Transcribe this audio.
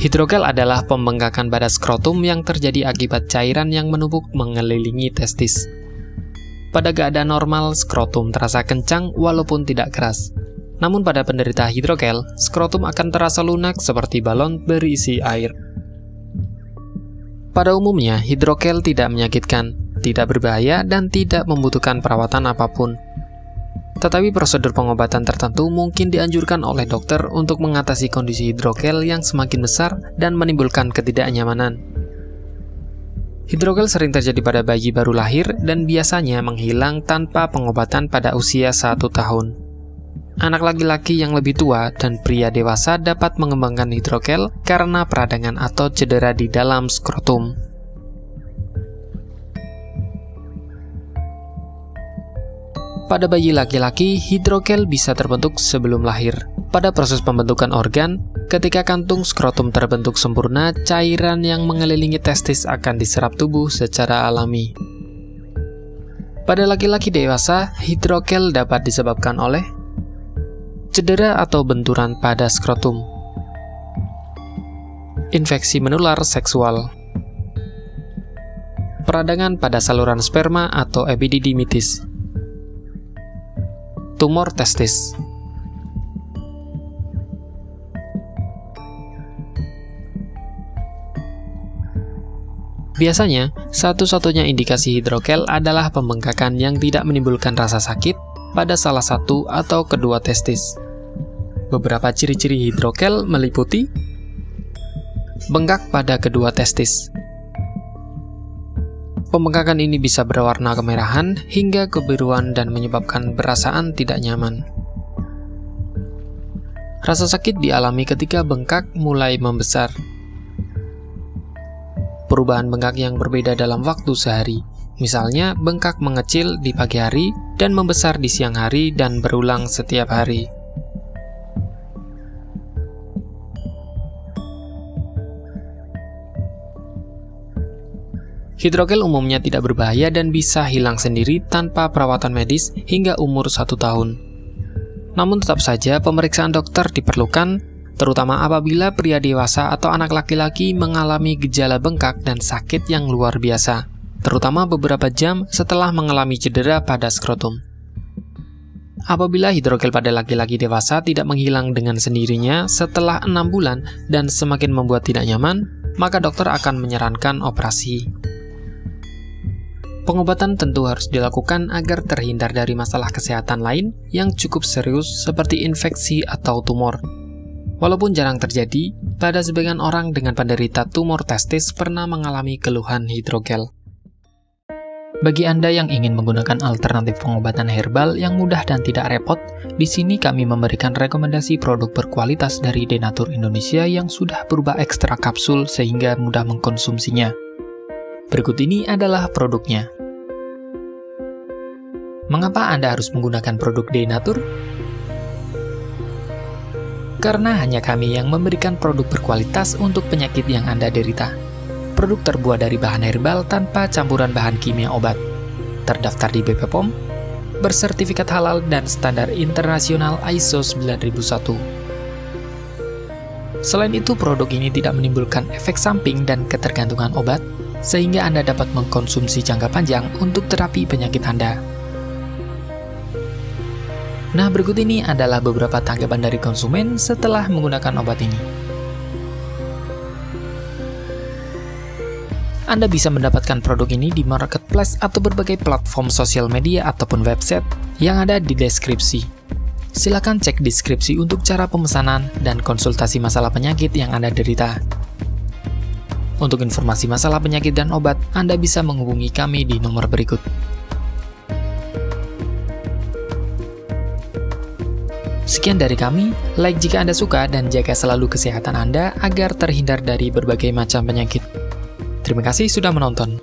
Hidrogel adalah pembengkakan pada skrotum yang terjadi akibat cairan yang menumpuk mengelilingi testis. Pada keadaan normal, skrotum terasa kencang walaupun tidak keras. Namun pada penderita hidrogel, skrotum akan terasa lunak seperti balon berisi air. Pada umumnya, hidrogel tidak menyakitkan, tidak berbahaya, dan tidak membutuhkan perawatan apapun. Tetapi prosedur pengobatan tertentu mungkin dianjurkan oleh dokter untuk mengatasi kondisi hidrogel yang semakin besar dan menimbulkan ketidaknyamanan. Hidrogel sering terjadi pada bayi baru lahir dan biasanya menghilang tanpa pengobatan pada usia 1 tahun. Anak laki-laki yang lebih tua dan pria dewasa dapat mengembangkan hidrogel karena peradangan atau cedera di dalam skrotum. Pada bayi laki-laki, hidrogel bisa terbentuk sebelum lahir. Pada proses pembentukan organ, ketika kantung skrotum terbentuk sempurna, cairan yang mengelilingi testis akan diserap tubuh secara alami. Pada laki-laki dewasa, hidrogel dapat disebabkan oleh cedera atau benturan pada skrotum, infeksi menular seksual, peradangan pada saluran sperma atau epididymitis, tumor testis. Biasanya, satu-satunya indikasi hidrogel adalah pembengkakan yang tidak menimbulkan rasa sakit pada salah satu atau kedua testis. Beberapa ciri-ciri hidrogel meliputi bengkak pada kedua testis. Pembengkakan ini bisa berwarna kemerahan hingga kebiruan dan menyebabkan perasaan tidak nyaman. Rasa sakit dialami ketika bengkak mulai membesar. Perubahan bengkak yang berbeda dalam waktu sehari. Misalnya, bengkak mengecil di pagi hari dan membesar di siang hari dan berulang setiap hari. Hidrogel umumnya tidak berbahaya dan bisa hilang sendiri tanpa perawatan medis hingga umur 1 tahun. Namun tetap saja pemeriksaan dokter diperlukan, terutama apabila pria dewasa atau anak laki-laki mengalami gejala bengkak dan sakit yang luar biasa, terutama beberapa jam setelah mengalami cedera pada skrotum. Apabila hidrogel pada laki-laki dewasa tidak menghilang dengan sendirinya setelah 6 bulan dan semakin membuat tidak nyaman, maka dokter akan menyarankan operasi. Pengobatan tentu harus dilakukan agar terhindar dari masalah kesehatan lain yang cukup serius seperti infeksi atau tumor. Walaupun jarang terjadi, pada sebagian orang dengan penderita tumor testis pernah mengalami keluhan hidrogel. Bagi Anda yang ingin menggunakan alternatif pengobatan herbal yang mudah dan tidak repot, di sini kami memberikan rekomendasi produk berkualitas dari Denatur Indonesia yang sudah berubah ekstrak kapsul sehingga mudah mengkonsumsinya. Berikut ini adalah produknya. Mengapa Anda harus menggunakan produk Denatur? Karena hanya kami yang memberikan produk berkualitas untuk penyakit yang Anda derita. Produk terbuat dari bahan herbal tanpa campuran bahan kimia obat. Terdaftar di BP POM, bersertifikat halal dan standar internasional ISO 9001. Selain itu, produk ini tidak menimbulkan efek samping dan ketergantungan obat, sehingga Anda dapat mengkonsumsi jangka panjang untuk terapi penyakit Anda. Nah, berikut ini adalah beberapa tanggapan dari konsumen setelah menggunakan obat ini. Anda bisa mendapatkan produk ini di marketplace atau berbagai platform sosial media ataupun website yang ada di deskripsi. Silakan cek deskripsi untuk cara pemesanan dan konsultasi masalah penyakit yang Anda derita. Untuk informasi masalah penyakit dan obat, Anda bisa menghubungi kami di nomor berikut. Sekian dari kami, like jika Anda suka dan jaga selalu kesehatan Anda agar terhindar dari berbagai macam penyakit. Terima kasih sudah menonton.